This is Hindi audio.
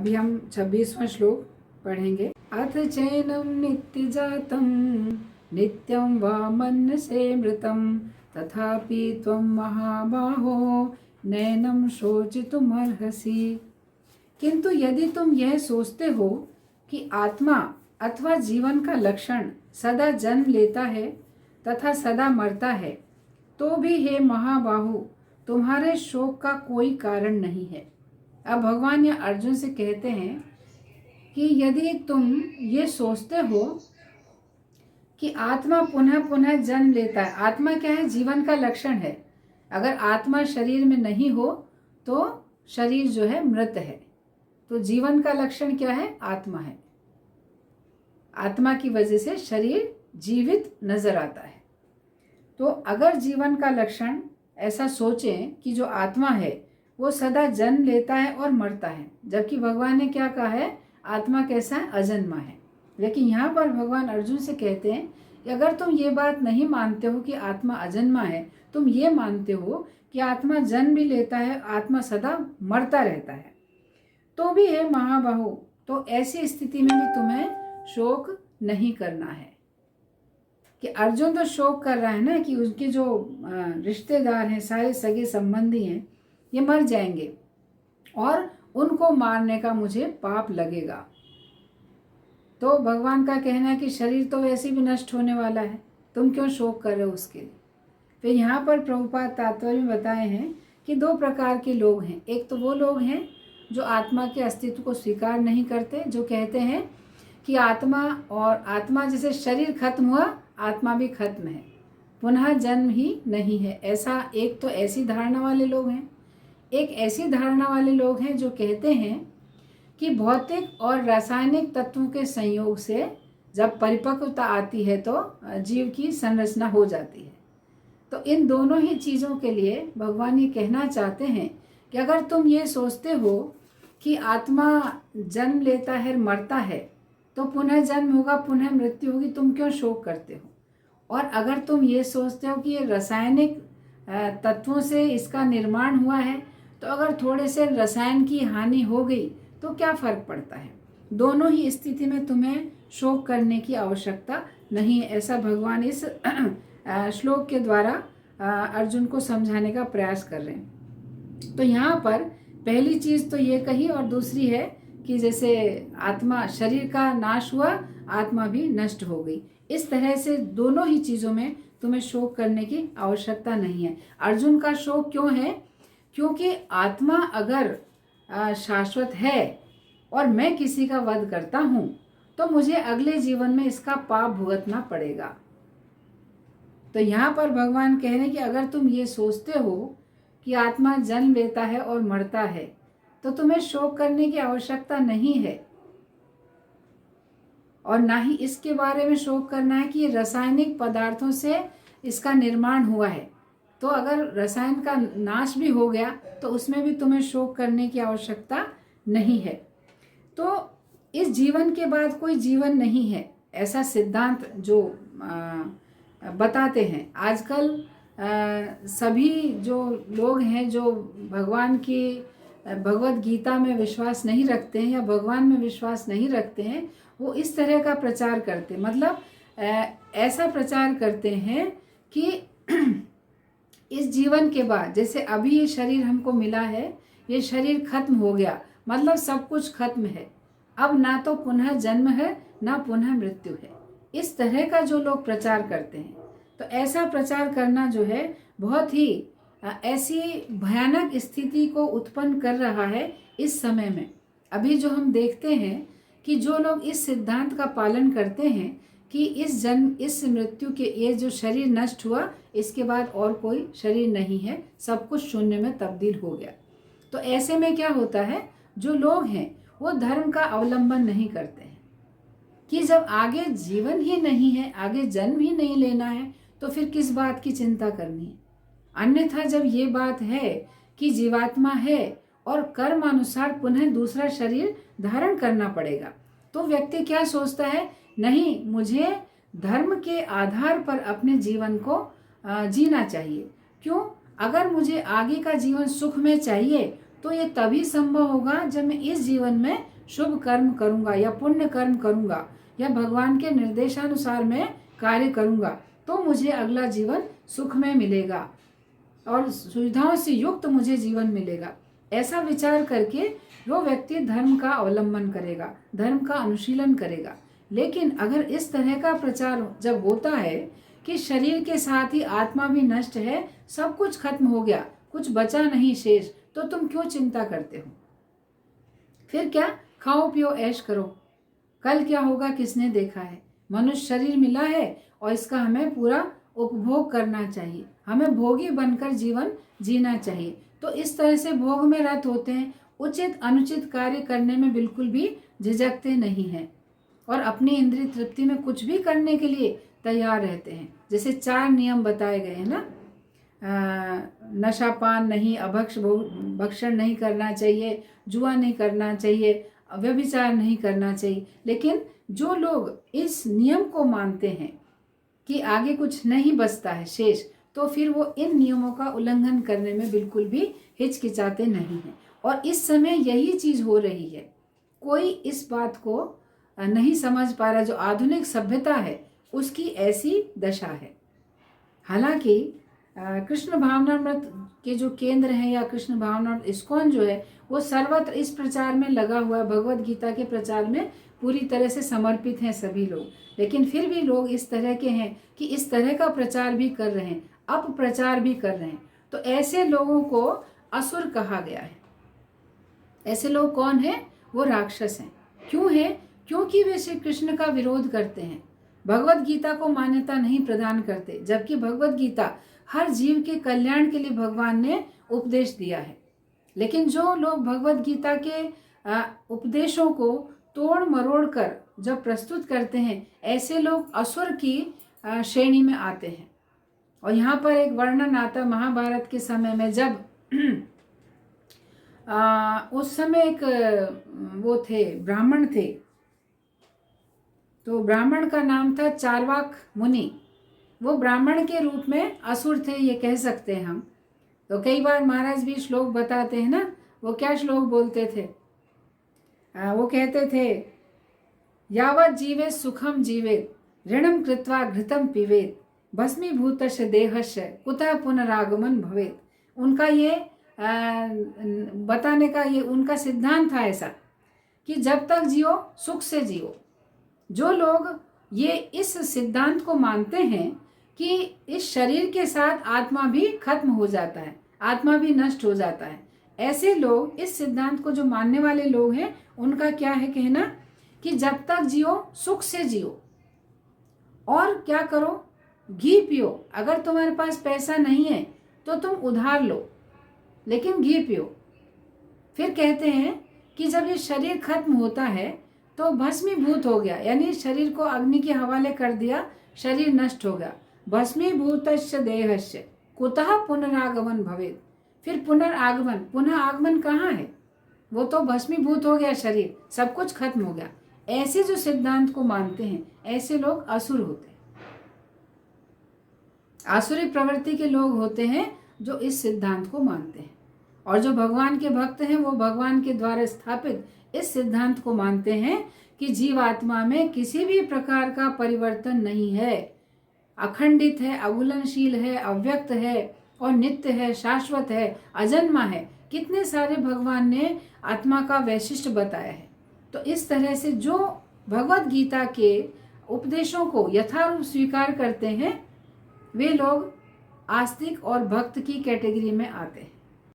अभी हम 26वां श्लोक पढ़ेंगे। अथ चैनम नित्य जातम नित्यं वा मन्यसे मृतं तथापि त्वं महाबाहो नैनं शोचितुमर्हसि। किंतु यदि तुम यह सोचते हो कि आत्मा अथवा जीवन का लक्षण सदा जन्म लेता है तथा सदा मरता है, तो भी हे महाबाहु तुम्हारे शोक का कोई कारण नहीं है। अब भगवान या अर्जुन से कहते हैं कि यदि तुम ये सोचते हो कि आत्मा पुनः पुनः जन्म लेता है, आत्मा क्या है? जीवन का लक्षण है। अगर आत्मा शरीर में नहीं हो तो शरीर जो है मृत है। तो जीवन का लक्षण क्या है? आत्मा है। आत्मा की वजह से शरीर जीवित नजर आता है। तो अगर जीवन का लक्षण ऐसा सोचें कि जो आत्मा है वो सदा जन्म लेता है और मरता है, जबकि भगवान ने क्या कहा है? आत्मा कैसा है? अजन्मा है। लेकिन यहाँ पर भगवान अर्जुन से कहते हैं कि अगर तुम ये बात नहीं मानते हो कि आत्मा अजन्मा है, तुम ये मानते हो कि आत्मा जन्म भी लेता है, आत्मा सदा मरता रहता है, तो भी है महाबाहु, तो ऐसी स्थिति में भी तुम्हें शोक नहीं करना है। कि अर्जुन तो शोक कर रहा है ना कि उनके जो रिश्तेदार हैं, सारे सगे संबंधी हैं, ये मर जाएंगे और उनको मारने का मुझे पाप लगेगा। तो भगवान का कहना है कि शरीर तो वैसे भी नष्ट होने वाला है, तुम क्यों शोक कर रहे हो उसके लिए। फिर यहाँ पर प्रभुपाद तात्पर्य में बताए हैं कि दो प्रकार के लोग हैं। एक तो वो लोग हैं जो आत्मा के अस्तित्व को स्वीकार नहीं करते, जो कहते हैं कि आत्मा जैसे शरीर खत्म हुआ, आत्मा भी खत्म है, पुनः जन्म ही नहीं है। ऐसा एक तो ऐसी धारणा वाले लोग हैं। एक ऐसी धारणा वाले लोग हैं जो कहते हैं कि भौतिक और रासायनिक तत्वों के संयोग से जब परिपक्वता आती है तो जीव की संरचना हो जाती है। तो इन दोनों ही चीज़ों के लिए भगवान ये कहना चाहते हैं कि अगर तुम ये सोचते हो कि आत्मा जन्म लेता है, मरता है, तो पुनः जन्म होगा, पुनः मृत्यु होगी, तुम क्यों शोक करते हो। और अगर तुम ये सोचते हो कि ये रासायनिक तत्वों से इसका निर्माण हुआ है, तो अगर थोड़े से रसायन की हानि हो गई तो क्या फर्क पड़ता है। दोनों ही स्थिति में तुम्हें शोक करने की आवश्यकता नहीं है। ऐसा भगवान इस श्लोक के द्वारा अर्जुन को समझाने का प्रयास कर रहे हैं। तो यहाँ पर पहली चीज़ तो ये कही, और दूसरी है कि जैसे आत्मा, शरीर का नाश हुआ, आत्मा भी नष्ट हो गई। इस तरह से दोनों ही चीज़ों में तुम्हें शोक करने की आवश्यकता नहीं है। अर्जुन का शोक क्यों है? क्योंकि आत्मा अगर शाश्वत है और मैं किसी का वध करता हूँ तो मुझे अगले जीवन में इसका पाप भुगतना पड़ेगा। तो यहाँ पर भगवान कह रहे हैं कि अगर तुम ये सोचते हो कि आत्मा जन्म लेता है और मरता है, तो तुम्हें शोक करने की आवश्यकता नहीं है। और ना ही इसके बारे में शोक करना है कि ये रासायनिक पदार्थों से इसका निर्माण हुआ है। तो अगर रसायन का नाश भी हो गया तो उसमें भी तुम्हें शोक करने की आवश्यकता नहीं है। तो इस जीवन के बाद कोई जीवन नहीं है, ऐसा सिद्धांत जो बताते हैं। आजकल सभी जो लोग हैं जो भगवान की भगवत गीता में विश्वास नहीं रखते हैं या भगवान में विश्वास नहीं रखते हैं, वो इस तरह का प्रचार करते, मतलब ऐसा प्रचार करते हैं कि इस जीवन के बाद, जैसे अभी ये शरीर हमको मिला है, ये शरीर खत्म हो गया, मतलब सब कुछ खत्म है, अब ना तो पुनः जन्म है ना पुनः मृत्यु है। इस तरह का जो लोग प्रचार करते हैं, तो ऐसा प्रचार करना जो है बहुत ही ऐसी भयानक स्थिति को उत्पन्न कर रहा है इस समय में। अभी जो हम देखते हैं कि जो लोग इस सिद्धांत का पालन करते हैं कि इस मृत्यु के, ये जो शरीर नष्ट हुआ, इसके बाद और कोई शरीर नहीं है, सब कुछ शून्य में तब्दील हो गया। तो ऐसे में क्या होता है, जो लोग हैं वो धर्म का अवलंबन नहीं करते हैं कि जब आगे जीवन ही नहीं है, आगे जन्म ही नहीं लेना है, तो फिर किस बात की चिंता करनी है। अन्यथा जब ये बात है कि जीवात्मा है और कर्म अनुसार पुनः दूसरा शरीर धारण करना पड़ेगा, तो व्यक्ति क्या सोचता है, नहीं, मुझे धर्म के आधार पर अपने जीवन को जीना चाहिए। क्यों? अगर मुझे आगे का जीवन सुख में चाहिए तो ये तभी संभव होगा जब मैं इस जीवन में शुभ कर्म करूंगा या पुण्य कर्म करूंगा या भगवान के निर्देशानुसार मैं कार्य करूंगा, तो मुझे अगला जीवन सुखमय मिलेगा और सुविधाओं से युक्त मुझे जीवन मिलेगा। ऐसा विचार करके वो व्यक्ति धर्म का अवलंबन करेगा, धर्म का अनुशीलन करेगा। लेकिन अगर इस तरह का प्रचार जब होता है कि शरीर के साथ ही आत्मा भी नष्ट है, सब कुछ खत्म हो गया, कुछ बचा नहीं शेष, तो तुम क्यों चिंता करते हो? फिर क्या, खाओ पियो ऐश करो, कल क्या होगा किसने देखा है। मनुष्य शरीर मिला है और इसका हमें पूरा उपभोग करना चाहिए, हमें भोगी बनकर जीवन जीना चाहिए। तो इस तरह से भोग में रत होते हैं, उचित अनुचित कार्य करने में बिल्कुल भी झिझकते नहीं हैं और अपनी इंद्रिय तृप्ति में कुछ भी करने के लिए तैयार रहते हैं। जैसे 4 नियम बताए गए हैं ना, नशापान नहीं, भक्षण नहीं करना चाहिए, जुआ नहीं करना चाहिए, व्यभिचार नहीं करना चाहिए। लेकिन जो लोग इस नियम को मानते हैं कि आगे कुछ नहीं बचता है शेष, तो फिर वो इन नियमों का उल्लंघन करने में बिल्कुल भी हिचकिचाते नहीं हैं। और इस समय यही चीज हो रही है, कोई इस बात को नहीं समझ पा रहा। जो आधुनिक सभ्यता है उसकी ऐसी दशा है। हालांकि कृष्ण भावनामृत के जो केंद्र हैं या कृष्ण भावनामृत इस्कॉन जो है वो सर्वत्र इस प्रचार में लगा हुआ है, भगवत गीता के प्रचार में पूरी तरह से समर्पित हैं सभी लोग। लेकिन फिर भी लोग इस तरह के हैं कि इस तरह का प्रचार भी कर रहे हैं, अपप्रचार भी कर रहे हैं। तो ऐसे लोगों को असुर कहा गया है। ऐसे लोग कौन है? वो राक्षस हैं। क्यों है? क्योंकि वे श्री कृष्ण का विरोध करते हैं, भगवत गीता को मान्यता नहीं प्रदान करते, जबकि भगवत गीता हर जीव के कल्याण के लिए भगवान ने उपदेश दिया है। लेकिन जो लोग भगवत गीता के उपदेशों को तोड़ मरोड़ कर जब प्रस्तुत करते हैं, ऐसे लोग असुर की श्रेणी में आते हैं। और यहाँ पर एक वर्णन आता महाभारत के समय में, जब उस समय एक वो थे, ब्राह्मण थे, तो ब्राह्मण का नाम था चार्वाक मुनि। वो ब्राह्मण के रूप में असुर थे, ये कह सकते हैं हम। तो कई बार महाराज भी श्लोक बताते हैं ना, वो क्या श्लोक बोलते थे? वो कहते थे, यावत् जीवे सुखम जीवेत, ऋणम कृत्वा घृतम पीवेत, भस्मीभूतस्य देहस्य कुतः पुनरागमन भवेत। उनका ये बताने का ये उनका सिद्धांत था ऐसा कि जब तक जियो सुख से जियो। जो लोग ये इस सिद्धांत को मानते हैं कि इस शरीर के साथ आत्मा भी खत्म हो जाता है, आत्मा भी नष्ट हो जाता है, ऐसे लोग, इस सिद्धांत को जो मानने वाले लोग हैं, उनका क्या है कहना कि जब तक जियो सुख से जियो। और क्या करो? घी पियो। अगर तुम्हारे पास पैसा नहीं है तो तुम उधार लो, लेकिन घी पियो। फिर कहते हैं कि जब ये शरीर खत्म होता है तो भस्मीभूत हो गया, यानी शरीर को अग्नि के हवाले कर दिया, शरीर नष्ट हो गया। भस्मीभूतस्य देहस्य कुतः पुनरागमन भवेत्। फिर पुनरागमन, पुनः आगमन कहाँ है? वो तो भस्मीभूत हो गया शरीर, सब कुछ खत्म हो गया। ऐसे जो सिद्धांत को मानते हैं, ऐसे लोग असुर होते हैं। आसुरी प्रवृत्ति के लोग होते हैं जो इस सिद्धांत को मानते हैं। और जो भगवान के भक्त हैं, वो भगवान के द्वारा स्थापित इस सिद्धांत को मानते हैं कि जीवात्मा में किसी भी प्रकार का परिवर्तन नहीं है, अखंडित है, अघुलनशील है, अव्यक्त है और नित्य है, शाश्वत है, अजन्मा है। कितने सारे भगवान ने आत्मा का वैशिष्ट्य बताया है। तो इस तरह से जो भगवत गीता के उपदेशों को यथारूप स्वीकार करते हैं, वे लोग आस्तिक और भक्त की कैटेगरी में आते हैं।